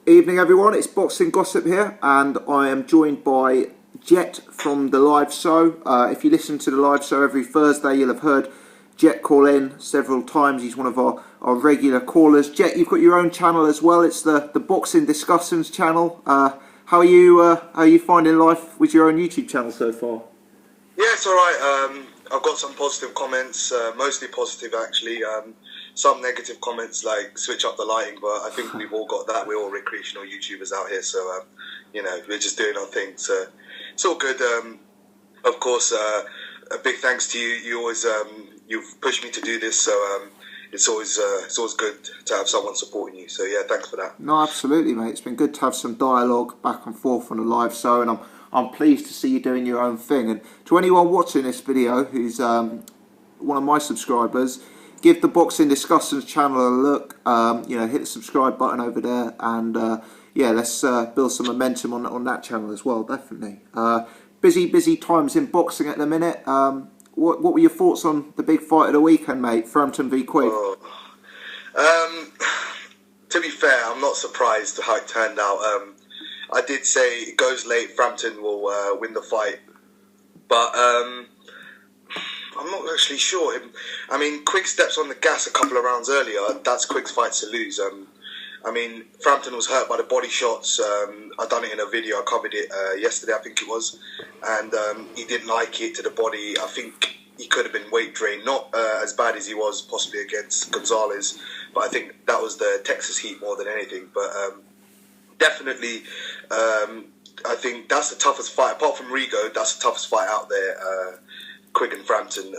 Evening everyone, it's Boxing Gossip here and I am joined by Jet from the live show. If you listen to the live show every Thursday, you'll have heard Jet call in several times. He's one of our regular callers. Jet, you've got your own channel as well. It's the Boxing Discussions channel. How are you finding life with your own YouTube channel so far? Yeah, it's alright. I've got some positive comments, mostly positive actually. Some negative comments like switch up the lighting, but I think we've all got that. We're all recreational YouTubers out here, so we're just doing our thing. So it's all good. Of course, a big thanks to you. You always you've pushed me to do this, so it's always good to have someone supporting you. So yeah, thanks for that. No, absolutely, mate. It's been good to have some dialogue back and forth on the live show, and I'm pleased to see you doing your own thing. And to anyone watching this video who's one of my subscribers, give the Boxing Discussions channel a look. Hit the subscribe button over there, and let's build some momentum on that channel as well. Definitely. Busy times in boxing at the minute. What were your thoughts on the big fight of the weekend, mate? Frampton v Quigg. To be fair, I'm not surprised how it turned out. I did say it goes late, Frampton will win the fight, but I'm not actually sure. I mean, Quigg steps on the gas a couple of rounds earlier. That's Quigg's fight to lose. Frampton was hurt by the body shots. I done it in a video. I covered it yesterday, I think it was, and he didn't like it to the body. I think he could have been weight drained, not as bad as he was possibly against Gonzalez, but I think that was the Texas heat more than anything. But definitely, I think that's the toughest fight. Apart from Rigo, that's the toughest fight out there. Quigg and Frampton,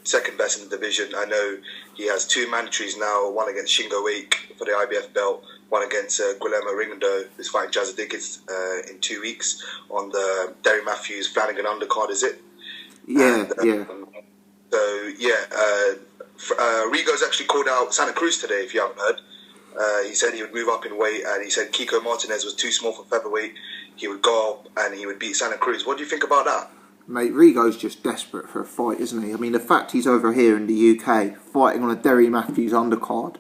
second best in the division. I know he has two mandatories now, one against Shingo Wake for the IBF belt, one against Guillermo Rigondeaux, who's fighting Jazza Dickens in 2 weeks on the Derry Matthews Flanagan undercard, is it? Yeah, Rigo's actually called out Santa Cruz today, if you haven't heard. He said he would move up in weight, and he said Kiko Martinez was too small for featherweight. He would go up and he would beat Santa Cruz. What do you think about that? Mate, Rigo's just desperate for a fight, isn't he? I mean, the fact he's over here in the UK fighting on a Derry Matthews undercard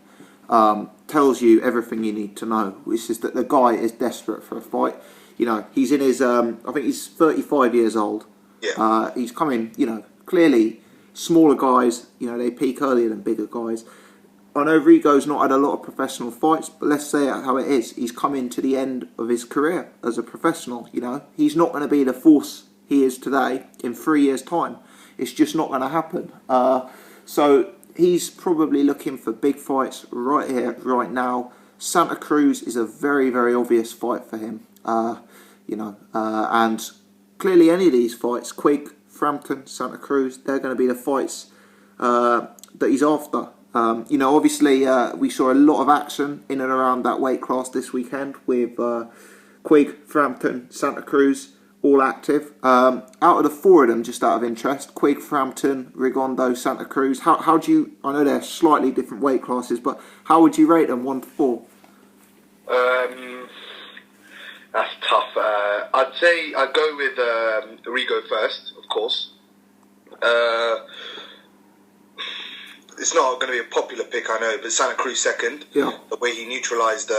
tells you everything you need to know, which is that the guy is desperate for a fight. He's in his, I think he's 35 years old. Yeah. He's coming, clearly smaller guys, they peak earlier than bigger guys. I know Rigo's not had a lot of professional fights, but let's say it how it is. He's coming to the end of his career as a professional, He's not going to be the force he is today in 3 years' time. It's just not going to happen. So he's probably looking for big fights right here, right now. Santa Cruz is a very, very obvious fight for him. And clearly any of these fights, Quigg, Frampton, Santa Cruz, they're going to be the fights that he's after. Obviously we saw a lot of action in and around that weight class this weekend with Quigg, Frampton, Santa Cruz, all active. Out of the four of them, just out of interest, Quigg, Frampton, Rigondeaux, Santa Cruz, how do you, I know they're slightly different weight classes, but how would you rate them 1 to 4? That's tough. I'd say I'd go with Rigo first, of course. It's not going to be a popular pick, I know, but Santa Cruz second. Yeah. The way he neutralised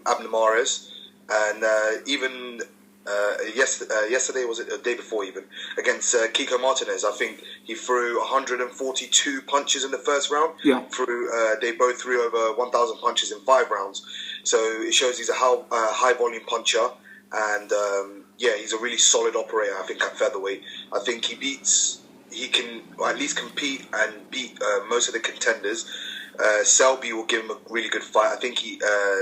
Abner Mares, and even yesterday, was it the day before even, against Kiko Martinez, I think he threw 142 punches in the first round. Yeah. They both threw over 1,000 punches in 5 rounds. So it shows he's a high volume puncher, and he's a really solid operator, I think, at featherweight. I think he can at least compete and beat most of the contenders. Selby will give him a really good fight. I think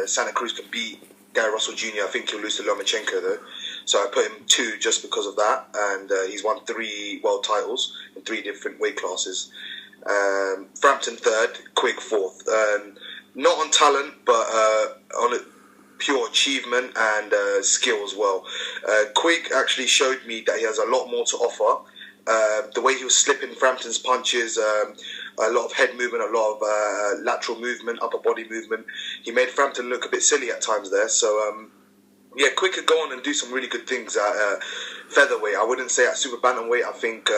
Santa Cruz can beat Gary Russell Jr. I think he'll lose to Lomachenko though. So I put him 2 just because of that, and he's won 3 world titles in 3 different weight classes. Frampton third, Quigg fourth. Not on talent, but on pure achievement and skill as well. Quigg actually showed me that he has a lot more to offer. The way he was slipping Frampton's punches, a lot of head movement, a lot of lateral movement, upper body movement. He made Frampton look a bit silly at times there. So Yeah, Quigg could go on and do some really good things at featherweight. I wouldn't say at super bantamweight. I think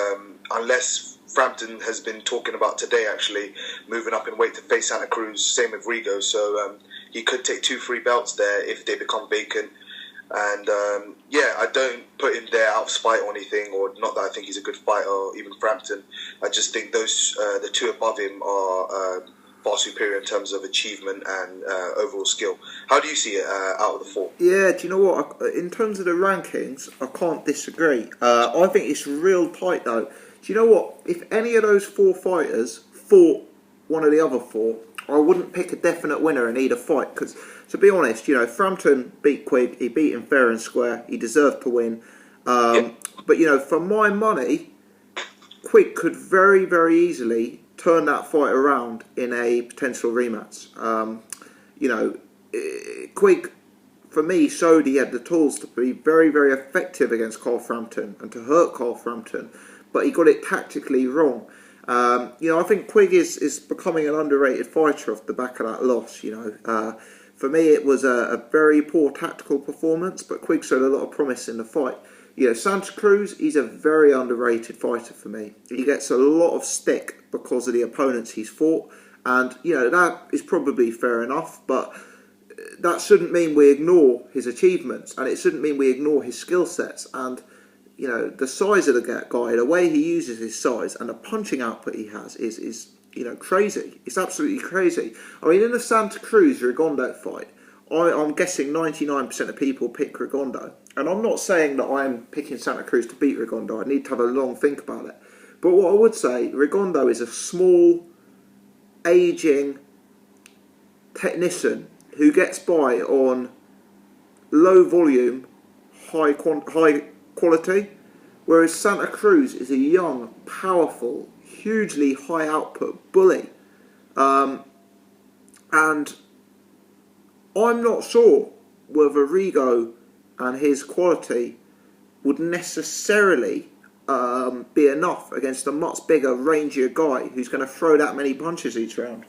unless Frampton has been talking about today, actually moving up in weight to face Santa Cruz, same with Rigo. So he could take 2-3 belts there if they become vacant. And I don't put him there out of spite or anything, or not that I think he's a good fighter, or even Frampton. I just think those the two above him are far superior in terms of achievement and overall skill. How do you see it out of the four? Yeah, do you know what? In terms of the rankings, I can't disagree. I think it's real tight though. Do you know what? If any of those four fighters fought one of the other four, I wouldn't pick a definite winner in either fight. Because, to be honest, Frampton beat Quigg. He beat him fair and square. He deserved to win. But, for my money, Quigg could very, very easily turn that fight around in a potential rematch. Quigg, for me, showed he had the tools to be very, very effective against Carl Frampton and to hurt Carl Frampton, but he got it tactically wrong. I think Quigg is becoming an underrated fighter off the back of that loss. For me, it was a very poor tactical performance, but Quigg showed a lot of promise in the fight. Santa Cruz, he's a very underrated fighter for me. He gets a lot of stick because of the opponents he's fought, and that is probably fair enough, but that shouldn't mean we ignore his achievements, and it shouldn't mean we ignore his skill sets. And the size of the guy, the way he uses his size, and the punching output he has is crazy. It's absolutely crazy. I mean, in the Santa Cruz Rigondeaux fight, I'm guessing 99% of people pick Rigondeaux. And I'm not saying that I'm picking Santa Cruz to beat Rigondeaux. I need to have a long think about it. But what I would say, Rigondeaux is a small, ageing technician who gets by on low volume, high quality, whereas Santa Cruz is a young, powerful, hugely high output bully. And I'm not sure whether Rigo and his quality would necessarily be enough against a much bigger, rangier guy who's going to throw that many punches each round.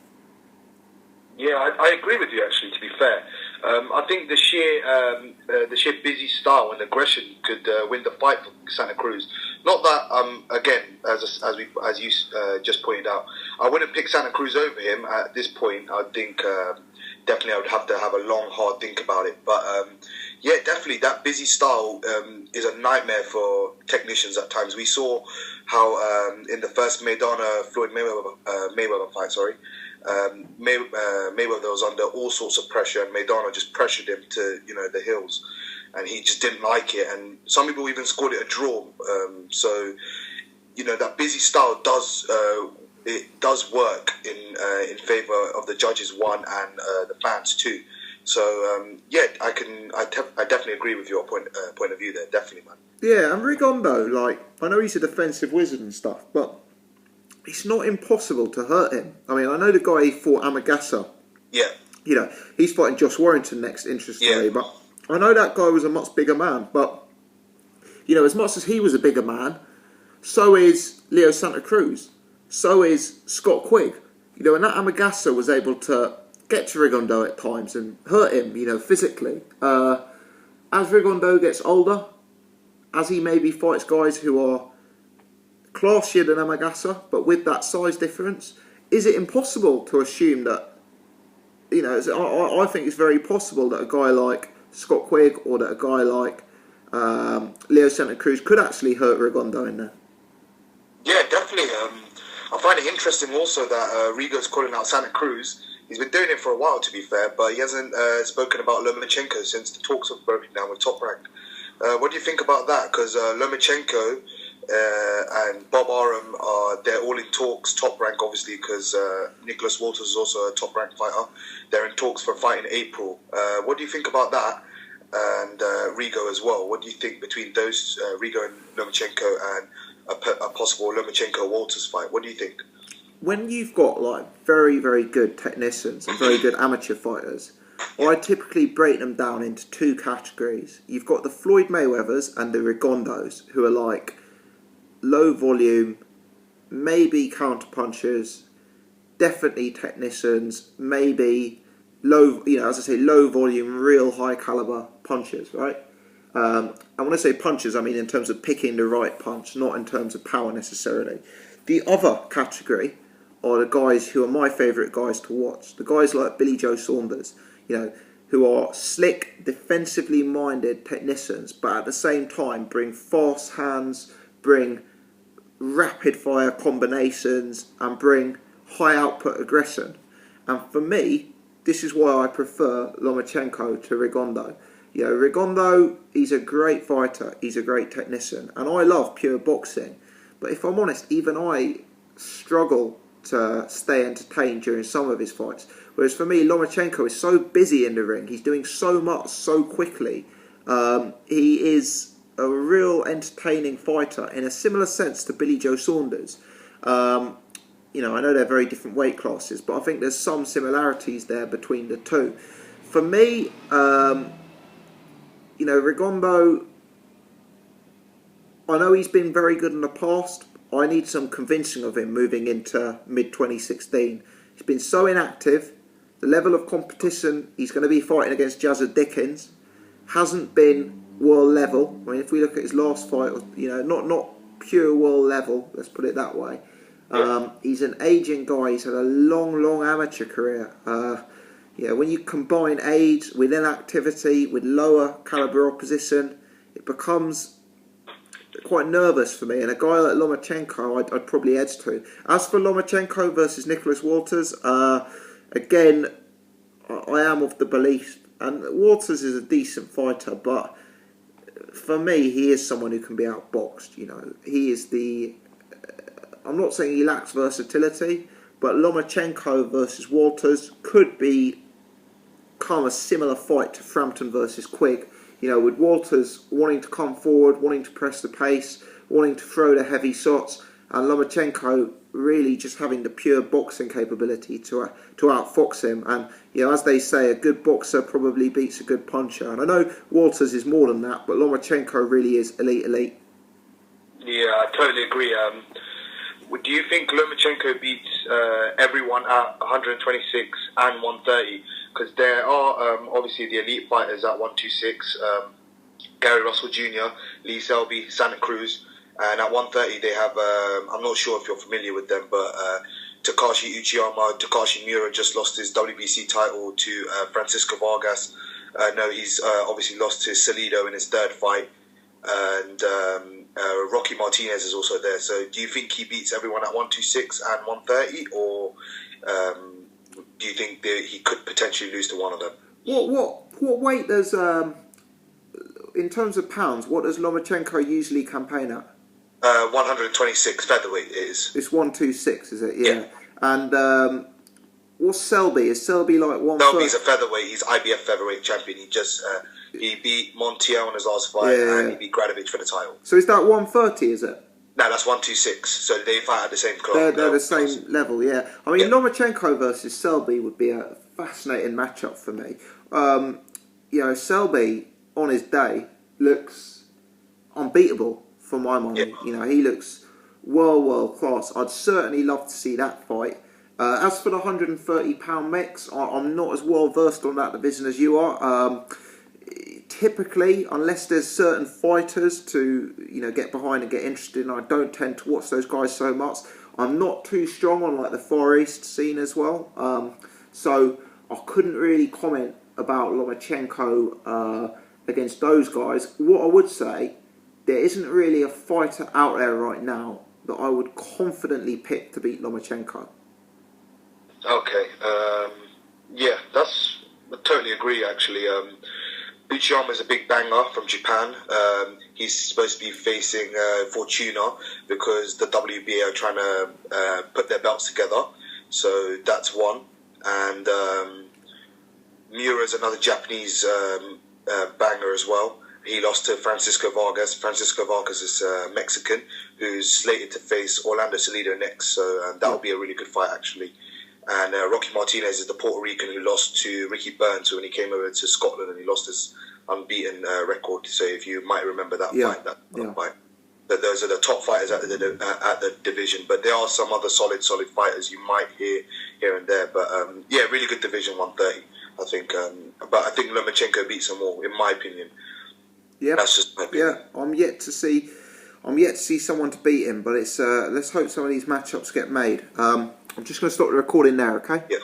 Yeah, I agree with you. Actually, to be fair, I think the sheer busy style and aggression could win the fight for Santa Cruz. Not that again, as you just pointed out, I wouldn't pick Santa Cruz over him at this point. I think definitely I would have to have a long, hard think about it. But definitely that busy style is a nightmare for technicians at times. We saw how in the first Floyd Mayweather fight, Mayweather was under all sorts of pressure, and Maidana just pressured him to the hills, and he just didn't like it. And some people even scored it a draw. So that busy style does work in favour of the judges, one, and the fans too. So I definitely agree with your point of view there. Definitely, man. Yeah, and Rigondeaux, I know he's a defensive wizard and stuff, but it's not impossible to hurt him. I mean, I know the guy he fought, Amagassa. Yeah. He's fighting Josh Warrington next, interestingly. Yeah. But I know that guy was a much bigger man. But, as much as he was a bigger man, so is Leo Santa Cruz. So is Scott Quigg. And that Amagassa was able to get to Rigondeaux at times and hurt him, physically. As Rigondeaux gets older, as he maybe fights guys who are classier than Amagassa, but with that size difference, is it impossible to assume that, I think it's very possible that a guy like Scott Quigg or that a guy like Leo Santa Cruz could actually hurt Rigondeaux in there. Yeah, definitely. I find it interesting also that Rigo's calling out Santa Cruz. He's been doing it for a while, to be fair, but he hasn't spoken about Lomachenko since the talks have broken down with Top Rank. What do you think about that? Because Lomachenko and Bob Arum they're all in talks. Top Rank, obviously, because Nicholas Walters is also a Top Rank fighter. They're in talks for a fight in April. What do you think about that? And Rigo as well. What do you think between those Rigo and Lomachenko and a possible Lomachenko-Walters fight? What do you think? When you've got very, very good technicians and very good amateur fighters, I typically break them down into two categories. You've got the Floyd Mayweathers and the Rigondeaux, who are low volume, maybe counter punchers, definitely technicians, maybe low, as I say, low volume, real high caliber punches, right? And when I say punches, I mean in terms of picking the right punch, not in terms of power necessarily. The other category are the guys who are my favourite guys to watch. The guys like Billy Joe Saunders, who are slick, defensively minded technicians, but at the same time bring fast hands, bring rapid fire combinations, and bring high output aggression. And for me, this is why I prefer Lomachenko to Rigondeaux. Rigondeaux, he's a great fighter, he's a great technician, and I love pure boxing. But if I'm honest, even I struggle to stay entertained during some of his fights. Whereas for me, Lomachenko is so busy in the ring, he's doing so much so quickly. He is a real entertaining fighter in a similar sense to Billy Joe Saunders. I know they're very different weight classes, but I think there's some similarities there between the two. For me, Rigondeaux, I know he's been very good in the past. I need some convincing of him moving into mid-2016. He's been so inactive. The level of competition he's going to be fighting against Jazza Dickens hasn't been world level. I mean, if we look at his last fight, not pure world level, let's put it that way. He's an aging guy. He's had a long amateur career. When you combine age with inactivity, with lower caliber opposition, it becomes quite nervous for me. And a guy like Lomachenko, I'd probably edge to. As for Lomachenko versus Nicholas Walters, again, I am of the belief, and Walters is a decent fighter, but for me, he is someone who can be outboxed. He is I'm not saying he lacks versatility, but Lomachenko versus Walters could become a similar fight to Frampton versus Quigg. With Walters wanting to come forward, wanting to press the pace, wanting to throw the heavy shots, and Lomachenko really just having the pure boxing capability to outfox him. And as they say, a good boxer probably beats a good puncher. And I know Walters is more than that, but Lomachenko really is elite. Yeah, I totally agree. Do you think Lomachenko beats everyone at 126 and 130? Because there are obviously the elite fighters at 126, Gary Russell Jr., Lee Selby, Santa Cruz, and at 130 they have, I'm not sure if you're familiar with them, but Takashi Uchiyama, Takashi Miura just lost his WBC title to Francisco Vargas. No, he's obviously lost his Salido in his third fight, and Rocky Martinez is also there. So do you think he beats everyone at 126 and 130, or do you think that he could potentially lose to one of them? What weight does, in terms of pounds, what does Lomachenko usually campaign at? 126 featherweight is. It's 126, is it? Yeah. And what's Selby? Is Selby like 130? Selby's a featherweight. He's IBF featherweight champion. He just he beat Montiel in his last fight, and he beat Gradovic for the title. So is that 130? Is it? No, that's 126. So they fight at the same club. They're the same level, yeah. I mean, Lomachenko versus Selby would be a fascinating matchup for me. Selby on his day looks unbeatable for my money. Yeah. He looks world class. I'd certainly love to see that fight. As for the 130-pound mix, I'm not as well versed on that division as you are. Typically, unless there's certain fighters to get behind and get interested in, I don't tend to watch those guys so much. I'm not too strong on the Far East scene as well, so I couldn't really comment about Lomachenko against those guys. What I would say, there isn't really a fighter out there right now that I would confidently pick to beat Lomachenko. Okay, I totally agree actually. Uchiyama is a big banger from Japan. He's supposed to be facing Fortuna because the WBA are trying to put their belts together. So that's one. And Miura is another Japanese banger as well. He lost to Francisco Vargas. Francisco Vargas is Mexican, who's slated to face Orlando Salido next. So that will be a really good fight actually. And Rocky Martinez is the Puerto Rican who lost to Ricky Burns when he came over to Scotland, and he lost his unbeaten record. So if you might remember that fight, that fight. But those are the top fighters at the division. But there are some other solid fighters you might hear here and there. But really good division 130. but I think Lomachenko beats him all, in my opinion. Yeah, that's just my opinion. Yeah, I'm yet to see someone to beat him, but it's let's hope some of these matchups get made. I'm just going to stop the recording there, okay? Yeah.